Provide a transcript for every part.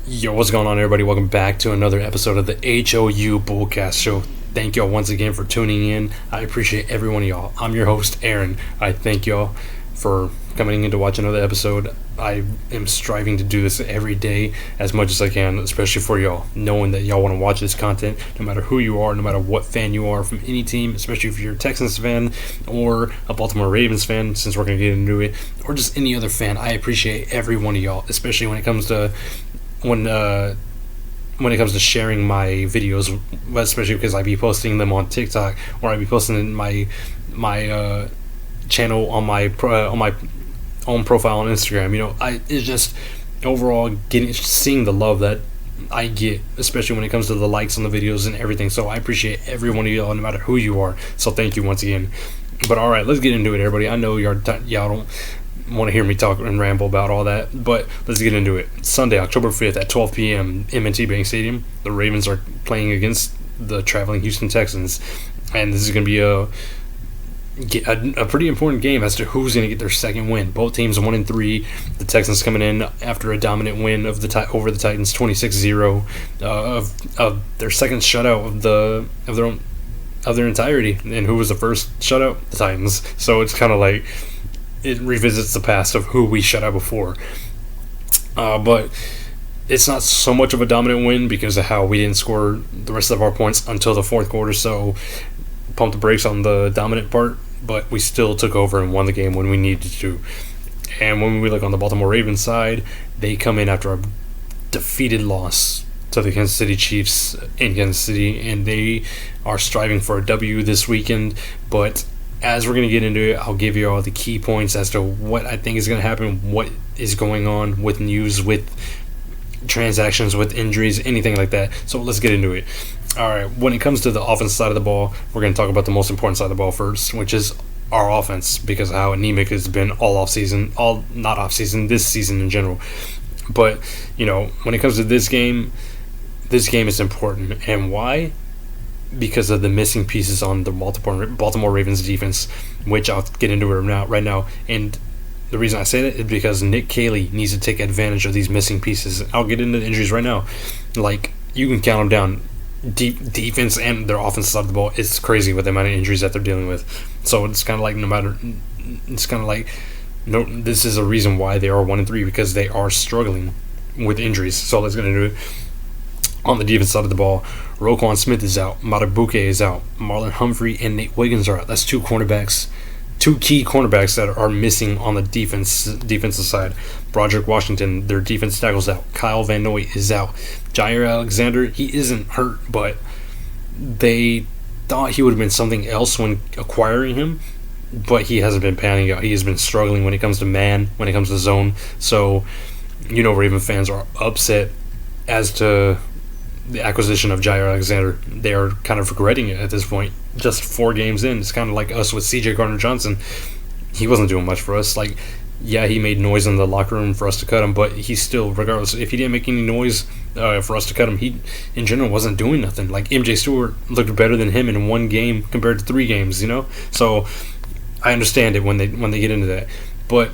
Yo, what's going on, everybody? Welcome back to another episode of the HOU Bullcast Show. Thank y'all once again for tuning in. I appreciate every one of y'all. I'm your host, Aaron. I thank y'all for coming in to watch another episode. I am striving to do this every day as much as I can, especially for y'all, knowing that y'all want to watch this content no matter who you are, no matter what fan you are from any team, especially if you're a Texans fan or a Baltimore Ravens fan, since we're going to get into it, or just any other fan. I appreciate every one of y'all, especially when it comes to when it comes to sharing my videos, especially because I be posting them on TikTok, or I be posting my channel on my own profile on Instagram. It's just overall seeing the love that I get, especially when it comes to the likes on the videos and everything. So I appreciate every one of y'all, no matter who you are. So thank you once again. But all right, let's get into it, everybody. I know y'all don't want to hear me talk and ramble about all that, but let's get into it. Sunday, October 5th at 12 p.m. M&T Bank Stadium. The Ravens are playing against the traveling Houston Texans, and this is going to be a pretty important game as to who's going to get their second win. Both teams 1-3. The Texans coming in after a dominant win over the Titans, 26-0, of their second shutout of their entirety. And who was the first shutout? The Titans. So it's kind of like it revisits the past of who we shut out before. But it's not so much of a dominant win because of how we didn't score the rest of our points until the fourth quarter. So pump the brakes on the dominant part, but we still took over and won the game when we needed to. And when we look on the Baltimore Ravens side, they come in after a defeated loss to the Kansas City Chiefs in Kansas City, and they are striving for a W this weekend. But as we're going to get into it, I'll give you all the key points as to what I think is going to happen, what is going on with news, with transactions, with injuries, anything like that. So let's get into it. All right, when it comes to the offense side of the ball, we're going to talk about the most important side of the ball first, which is our offense, because of how anemic it's been this season in general. But, when it comes to this game is important. And why? Because of the missing pieces on the Baltimore Ravens defense, which I'll get into right now. And the reason I say that is because Nick Caley needs to take advantage of these missing pieces. I'll get into the injuries right now. Like, you can count them down. Defense and their offensive side of the ball, it's crazy with the amount of injuries that they're dealing with. So it's kind of like this is a reason why they are 1-3, because they are struggling with injuries. So let's get into it. On the defense side of the ball, Roquan Smith is out, Madubuike is out, Marlon Humphrey and Nate Wiggins are out. That's two key cornerbacks that are missing on the defensive side. Broderick Washington, their defense tackle's out. Kyle Van Noy is out. Jair Alexander, he isn't hurt, but they thought he would have been something else when acquiring him, but he hasn't been panning out. He has been struggling when it comes to man, when it comes to zone. So, Raven fans are upset as to the acquisition of Jair Alexander. They are kind of regretting it at this point. Just 4 games in, it's kind of like us with CJ Gardner-Johnson. He wasn't doing much for us. Like, yeah, he made noise in the locker room for us to cut him, but he still, regardless, if he didn't make any noise for us to cut him, he, in general, wasn't doing nothing. Like, MJ Stewart looked better than him in 1 game compared to 3 games, So, I understand it when they get into that. But,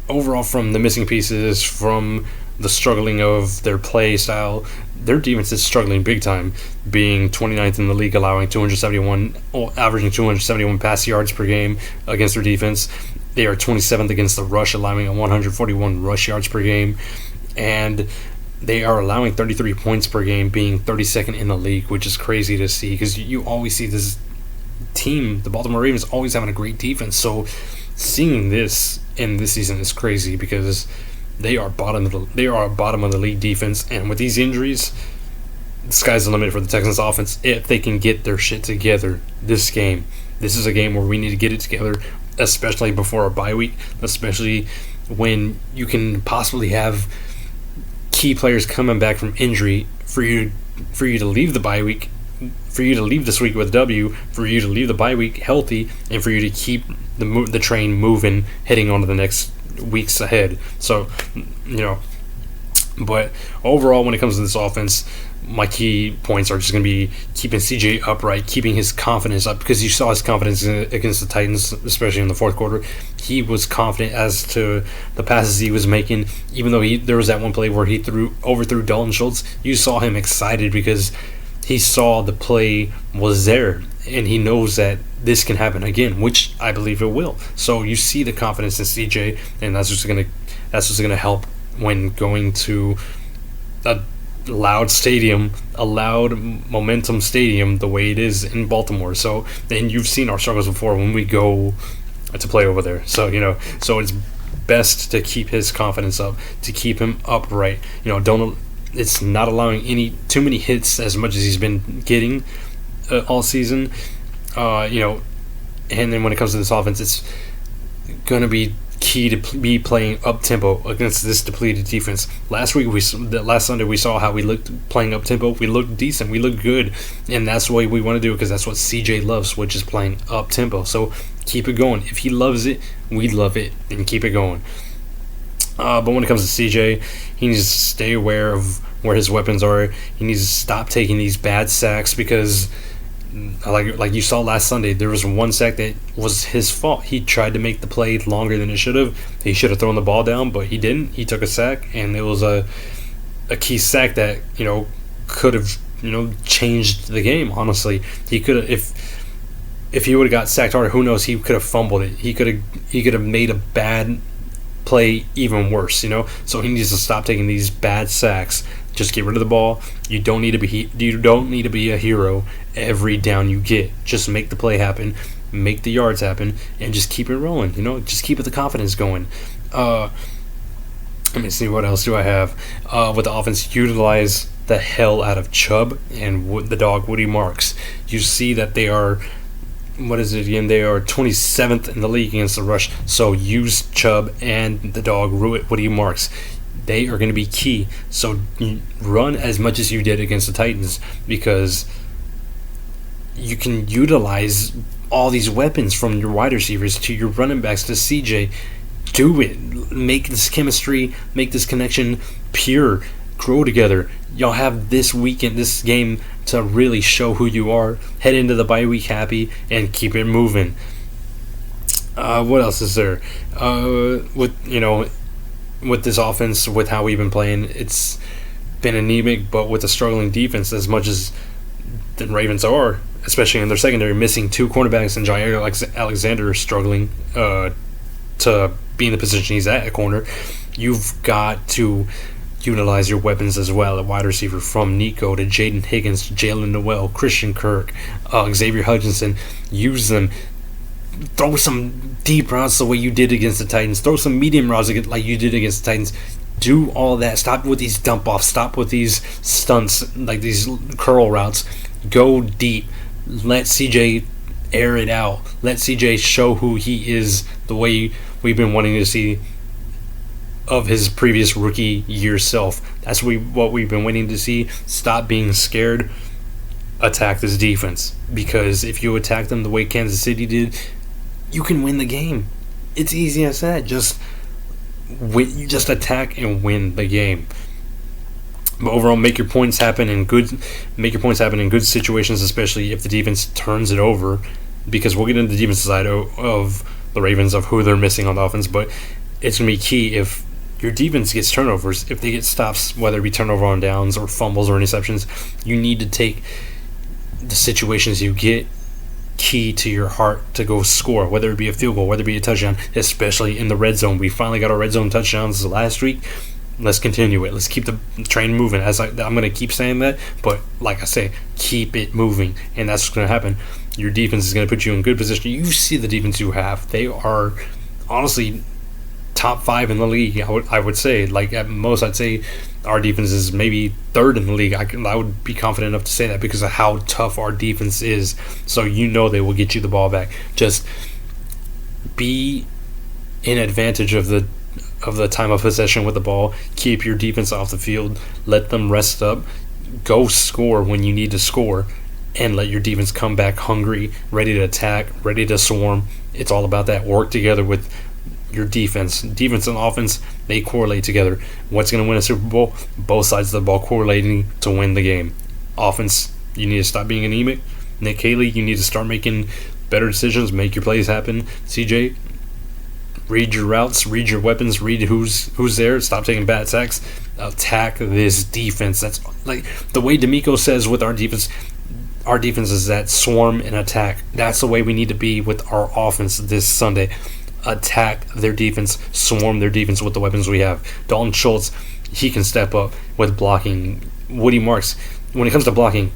overall, from the missing pieces, from the struggling of their play style, their defense is struggling big time, being 29th in the league, averaging 271 pass yards per game against their defense. They are 27th against the rush, allowing 141 rush yards per game, and they are allowing 33 points per game, being 32nd in the league, which is crazy to see, because you always see this team, the Baltimore Ravens, always having a great defense. So seeing this in this season is crazy, because they are bottom of the league defense, and with these injuries, the sky's the limit for the Texans offense if they can get their shit together this game. This is a game where we need to get it together, especially before our bye week, especially when you can possibly have key players coming back from injury for you to leave the bye week, for you to leave this week with a W, for you to leave the bye week healthy, and for you to keep the train moving heading on to the next weeks ahead. So, But overall, when it comes to this offense, my key points are just going to be keeping CJ upright, keeping his confidence up, because you saw his confidence against the Titans, especially in the fourth quarter. He was confident as to the passes he was making, even though there was that one play where he overthrew Dalton Schultz. You saw him excited because he saw the play was there, and he knows that this can happen again, which I believe it will. So you see the confidence in CJ, and that's what's gonna help when going to a loud stadium, a loud momentum stadium, the way it is in Baltimore. So, and you've seen our struggles before when we go to play over there. So so it's best to keep his confidence up, to keep him upright. It's not allowing too many hits as much as he's been getting all season. And then when it comes to this offense, it's gonna be key to be playing up tempo against this depleted defense. Last Sunday we saw how we looked playing up tempo. We looked decent, we looked good, and that's what we want to do, because that's what CJ loves, which is playing up tempo. So keep it going. If he loves it, we love it, and keep it going. But when it comes to CJ, he needs to stay aware of where his weapons are. He needs to stop taking these bad sacks, because like you saw last Sunday, there was one sack that was his fault. He tried to make the play longer than it should have. He should have thrown the ball down, but he didn't. He took a sack, and it was a key sack that could have changed the game. Honestly, he could have, if he would have got sacked harder, who knows? He could have fumbled it. He could have made a bad play even worse. So he needs to stop taking these bad sacks. Just get rid of the ball. You don't need to be a hero every down you get. Just make the play happen, make the yards happen, and just keep it rolling. Just keep the confidence going. Let me see, what else do I have? With the offense, utilize the hell out of Chubb and the dog Woody Marks. You see that they are, what is it again? They are 27th in the league against the rush. So use Chubb and the dog Woody Marks. They are going to be key. So run as much as you did against the Titans, because you can utilize all these weapons, from your wide receivers to your running backs to CJ. Do it. Make this chemistry, make this connection pure. Grow together. Y'all have this weekend, this game, to really show who you are. Head into the bye week happy and keep it moving. What else is there? With this offense, with how we've been playing, it's been anemic, but with a struggling defense, as much as the Ravens are, especially in their secondary, missing two cornerbacks, and Jair Alexander struggling to be in the position he's at corner, you've got to utilize your weapons as well at wide receiver, from Nico to Jaden Higgins to Jalen Noel, Christian Kirk, Xavier Hutchinson. Use them. Throw some deep routes the way you did against the Titans. Throw some medium routes like you did against the Titans. Do all that. Stop with these dump offs. Stop with these stunts, like these curl routes. Go deep. Let CJ air it out. Let CJ show who he is, the way we've been wanting to see of his previous rookie year self. That's what we've been waiting to see. Stop being scared. Attack this defense, because if you attack them the way Kansas City did, you can win the game. It's easy as that. Just attack and win the game. But overall, make your points happen in good situations, especially if the defense turns it over, because we'll get into the defense side of the Ravens, of who they're missing on the offense. But it's going to be key if your defense gets turnovers, if they get stops, whether it be turnover on downs or fumbles or interceptions. You need to take the situations you get key to your heart to go score, whether it be a field goal, whether it be a touchdown, especially in the red zone. We finally got our red zone touchdowns last week. Let's continue it. Let's keep the train moving. I'm going to keep saying that, but like I say, keep it moving, and that's what's going to happen. Your defense is going to put you in good position. You see the defense you have. They are honestly top 5 in the league. I would say, like at most, I'd say our defense is maybe 3rd in the league. I would be confident enough to say that because of how tough our defense is. So they will get you the ball back. Just be in advantage of the time of possession with the ball. Keep your defense off the field. Let them rest up. Go score when you need to score, and let your defense come back hungry, ready to attack, ready to swarm. It's all about that. Work together with your defense. Defense and offense, they correlate together. What's going to win a Super Bowl? Both sides of the ball correlating to win the game. Offense, you need to stop being anemic. Nick Haley, you need to start making better decisions, make your plays happen. CJ, read your routes, read your weapons, read who's there. Stop taking bad sacks. Attack this defense. That's like the way D'Amico says with our defense. Our defense is that swarm and attack. That's the way we need to be with our offense this Sunday. Attack their defense, swarm their defense with the weapons we have. Dalton Schultz, he can step up with blocking. Woody Marks, when it comes to blocking,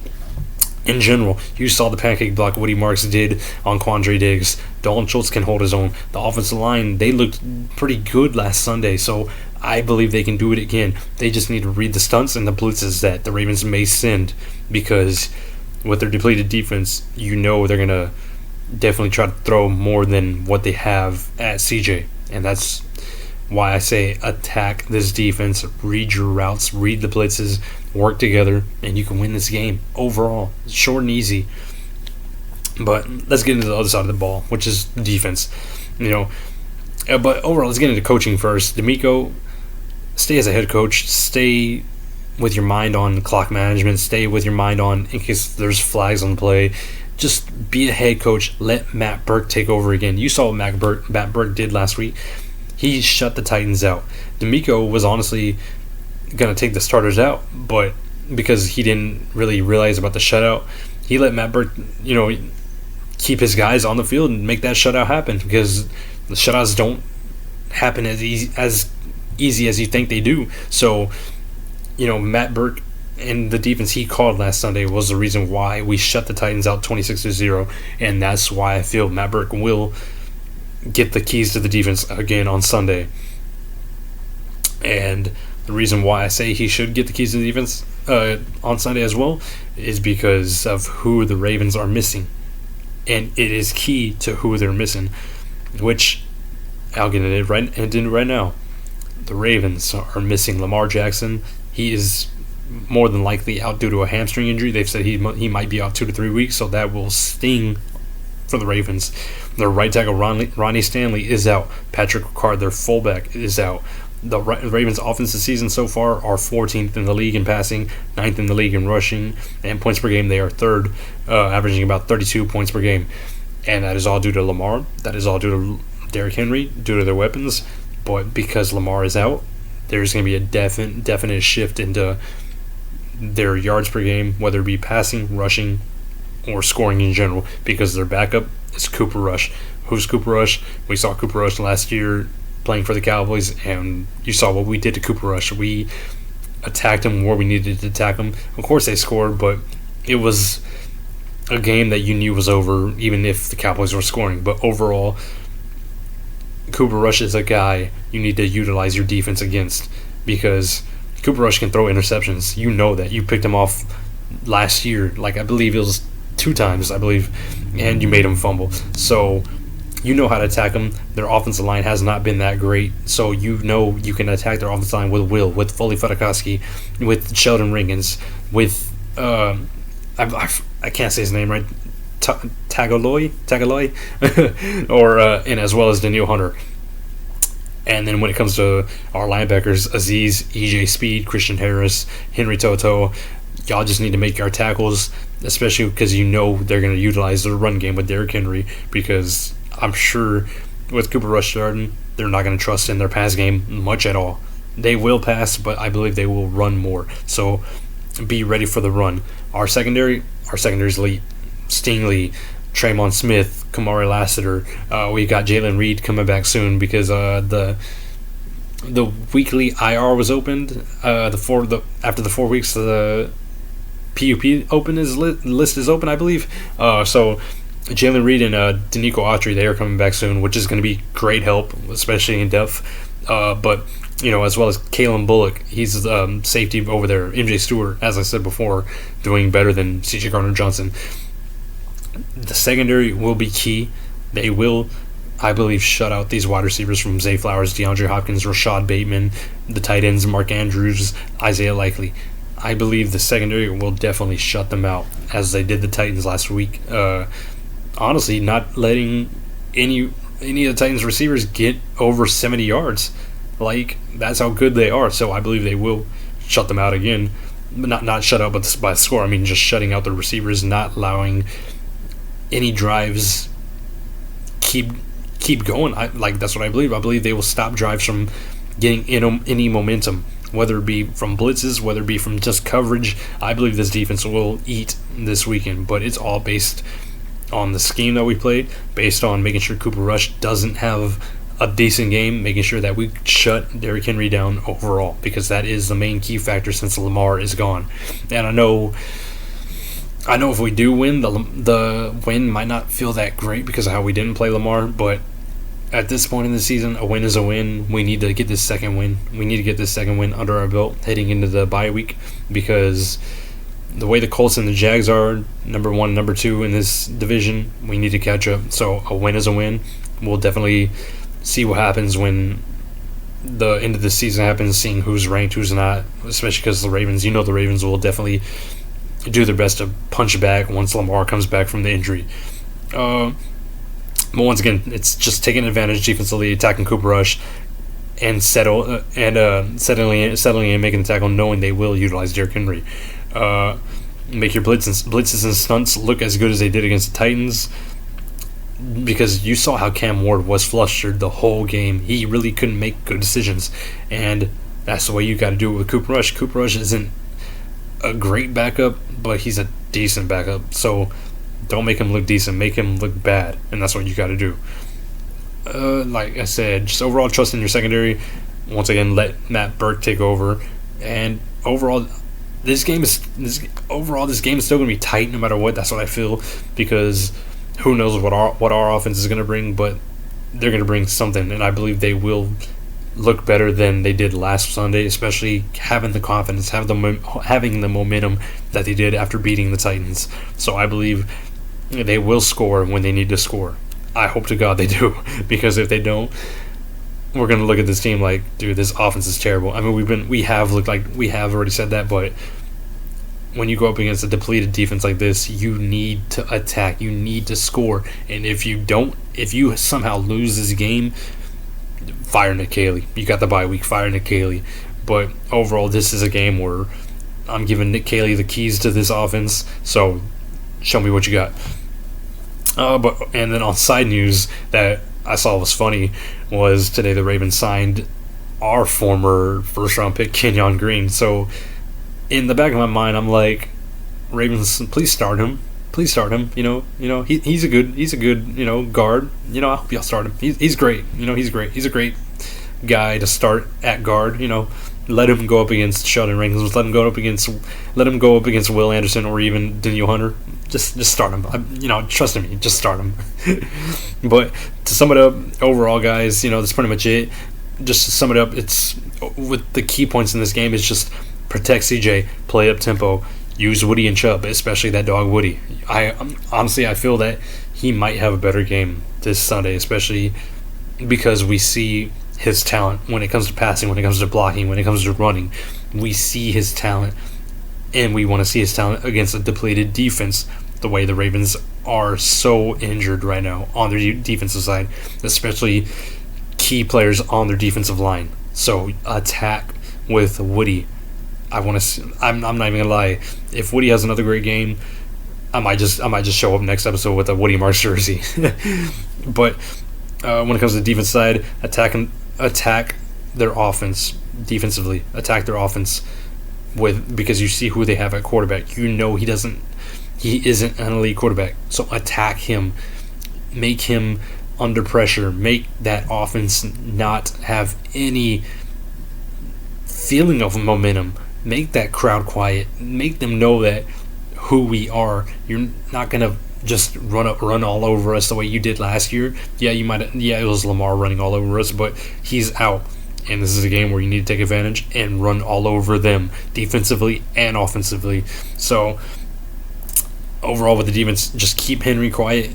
in general, you saw the pancake block Woody Marks did on Quandre Diggs. Dalton Schultz can hold his own. The offensive line, they looked pretty good last Sunday, so I believe they can do it again. They just need to read the stunts and the blitzes that the Ravens may send, because with their depleted defense, you know they're going to definitely try to throw more than what they have at CJ. And that's why I say attack this defense, read your routes, read the blitzes, work together, and you can win this game overall. Short and easy. But let's get into the other side of the ball, which is defense. But overall, let's get into coaching first. D'Amico, stay as a head coach. Stay with your mind on clock management. Stay with your mind on, in case there's flags on play, just be a head coach. Let Matt Burke take over again. You saw what Matt Burke did last week. He shut the Titans out. D'Amico was honestly going to take the starters out, but because he didn't really realize about the shutout, he let Matt Burke, keep his guys on the field and make that shutout happen, because the shutouts don't happen as easy as you think they do. So, Matt Burke and the defense he called last Sunday was the reason why we shut the Titans out 26-0, and that's why I feel Matt Burke will get the keys to the defense again on Sunday. And the reason why I say he should get the keys to the defense on Sunday as well is because of who the Ravens are missing. And it is key to who they're missing, which I'll get into right now. The Ravens are missing Lamar Jackson. He is more than likely out due to a hamstring injury. They've said he might be out 2 to 3 weeks, so that will sting for the Ravens. Their right tackle, Ronnie Stanley, is out. Patrick Ricard, their fullback, is out. The Ravens' offense this season so far are 14th in the league in passing, 9th in the league in rushing, and points per game they are 3rd, averaging about 32 points per game. And that is all due to Lamar. That is all due to Derrick Henry, due to their weapons. But because Lamar is out, there's going to be a definite shift into their yards per game, whether it be passing, rushing, or scoring in general, because their backup is Cooper Rush. Who's Cooper Rush? We saw Cooper Rush last year playing for the Cowboys, and you saw what we did to Cooper Rush. We attacked him where we needed to attack him. Of course they scored, but it was a game that you knew was over even if the Cowboys were scoring. But overall, Cooper Rush is a guy you need to utilize your defense against, because Cooper Rush can throw interceptions. You know that. You picked him off last year, like I believe it was 2 times, and you made him fumble. So you know how to attack them. Their offensive line has not been that great, so you know you can attack their offensive line with Foley Fedakowski, with Sheldon Rankins, with I can't say his name right, Tagovailoa, or and as well as Danielle Hunter. And then when it comes to our linebackers, Aziz, EJ Speed, Christian Harris, Henry Toto, y'all just need to make your tackles, especially because you know they're going to utilize their run game with Derrick Henry, because I'm sure with Cooper Rush starting, they're not going to trust in their pass game much at all. They will pass, but I believe they will run more. So be ready for the run. Our secondary is elite. Stingley, Traymon Smith, Kamari Lassiter. We got Jalen Reed coming back soon because the weekly IR was opened. After the 4 weeks, the PUP list is open, I believe. So Jalen Reed and Danico Autry, they are coming back soon, which is going to be great help, especially in depth. But as well as Kalen Bullock, he's safety over there. MJ Stewart, as I said before, doing better than C.J. Gardner-Johnson. The secondary will be key. They will, I believe, shut out these wide receivers from Zay Flowers, DeAndre Hopkins, Rashad Bateman, the tight ends, Mark Andrews, Isaiah Likely. I believe the secondary will definitely shut them out, as they did the Titans last week. Honestly, not letting any any of the Titans receivers get over 70 yards. Like, that's how good they are. So I believe they will shut them out again. Not shut out by score. I mean, just shutting out the receivers, not allowing any drives keep going. That's what I believe. I believe they will stop drives from getting any momentum, whether it be from blitzes, whether it be from just coverage. I believe this defense will eat this weekend, but it's all based on the scheme that we played, based on making sure Cooper Rush doesn't have a decent game, making sure that we shut Derrick Henry down overall, because that is the main key factor since Lamar is gone. And I know if we do win, the win might not feel that great because of how we didn't play Lamar, but at this point in the season, a win is a win. We need to get this second win. We need to get this second win under our belt heading into the bye week, because the way the Colts and the Jags are, number 1, number 2 in this division, we need to catch up. So a win is a win. We'll definitely see what happens when the end of the season happens, seeing who's ranked, who's not, especially because the Ravens, the Ravens will definitely do their best to punch back once Lamar comes back from the injury. But once again, it's just taking advantage defensively, attacking Cooper Rush, and settling in, making the tackle, knowing they will utilize Derrick Henry. Make your blitzes and stunts look as good as they did against the Titans, because you saw how Cam Ward was flustered the whole game. He really couldn't make good decisions, and that's the way you got to do it with Cooper Rush. Cooper Rush isn't a great backup, but he's a decent backup. So don't make him look decent, make him look bad, and that's what you got to do. Like I said, just overall trust in your secondary. Once again, let Matt Burke take over, and overall, this game is still going to be tight no matter what. That's what I feel, because who knows what our offense is going to bring, but they're going to bring something, and I believe they will look better than they did last Sunday, especially having the confidence, having the momentum that they did after beating the Titans. So I believe they will score when they need to score. I hope to God they do, because if they don't, we're going to look at this team like, dude, this offense is terrible. I mean, we have already said that, but when you go up against a depleted defense like this, you need to attack, you need to score, and if you somehow lose this game, fire Nick Caley. You got the bye week, fire Nick Caley. But overall, this is a game where I'm giving Nick Caley the keys to this offense, so show me what you got. And then on side news that I saw was funny was today the Ravens signed our former first-round pick, Kenyon Green. So in the back of my mind, I'm like, Ravens, please start him. Please start him. He's a good guard. I hope y'all start him. He's great. He's great. He's a great guy to start at guard. Let him go up against Sheldon Rankins. Let him go up against Will Anderson or even Daniel Hunter. Just start him. Trust me. Just start him. But to sum it up, overall, guys, that's pretty much it. Just to sum it up, it's with the key points in this game is just protect CJ, play up tempo, use Woody and Chubb, especially that dog Woody. I feel that he might have a better game this Sunday, especially because we see his talent when it comes to passing, when it comes to blocking, when it comes to running. We see his talent, and we want to see his talent against a depleted defense, the way the Ravens are so injured right now on their defensive side, especially key players on their defensive line. So attack with Woody. I'm not even gonna lie. If Woody has another great game, I might just show up next episode with a Woody Marks jersey. But when it comes to the defense side, attack their offense defensively. Attack their offense because you see who they have at quarterback. He isn't an elite quarterback. So attack him. Make him under pressure. Make that offense not have any feeling of momentum. Make that crowd quiet. Make them know that who we are. You're not gonna just run all over us the way you did last year. It was Lamar running all over us, but he's out. And this is a game where you need to take advantage and run all over them defensively and offensively. So overall with the defense, just keep Henry quiet.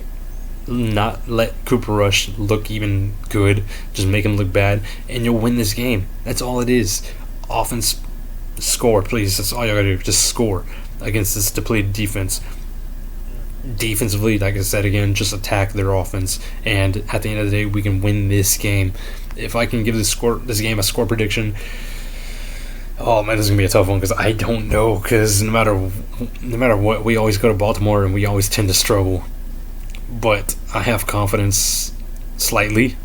Not let Cooper Rush look even good. Just make him look bad, and you'll win this game. That's all it is. Offense, score, please. That's all you gotta do. Just score against this depleted defense. defensively, like I said again, just attack their offense, and at the end of the day, we can win this game. If I can give this game a score prediction, oh man, this is gonna be a tough one because I don't know. Because no matter what, we always go to Baltimore and we always tend to struggle. But I have confidence slightly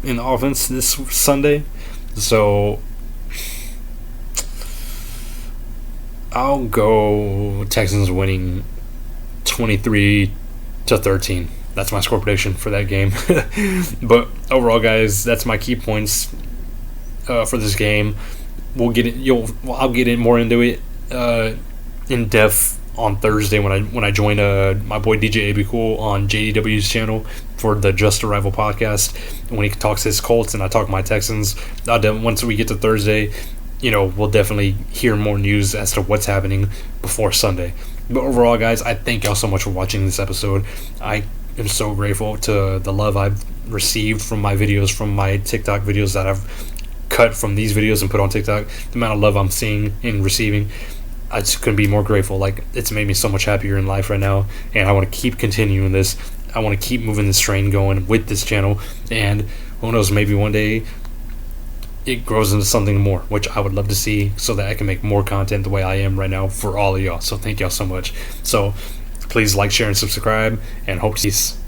in the offense this Sunday, so I'll go Texans winning 23-13. That's my score prediction for that game. But overall, guys, that's my key points for this game. We'll get it. I'll get in more into it in depth on Thursday when I join my boy DJ AB Cool on JDW's channel for the Just Arrival podcast. When he talks his Colts and I talk my Texans, once we get to Thursday, we'll definitely hear more news as to what's happening before Sunday. But overall, guys, I thank y'all so much for watching this episode. I am so grateful to the love I've received from my videos, from my TikTok videos that I've cut from these videos and put on TikTok. The amount of love I'm seeing and receiving, I just couldn't be more grateful. Like, it's made me so much happier in life right now, and I want to keep continuing this. I want to keep moving this train going with this channel, and who knows, maybe one day it grows into something more, which I would love to see, so that I can make more content the way I am right now for all of y'all. So thank y'all so much. So please like, share, and subscribe, and hope to see you.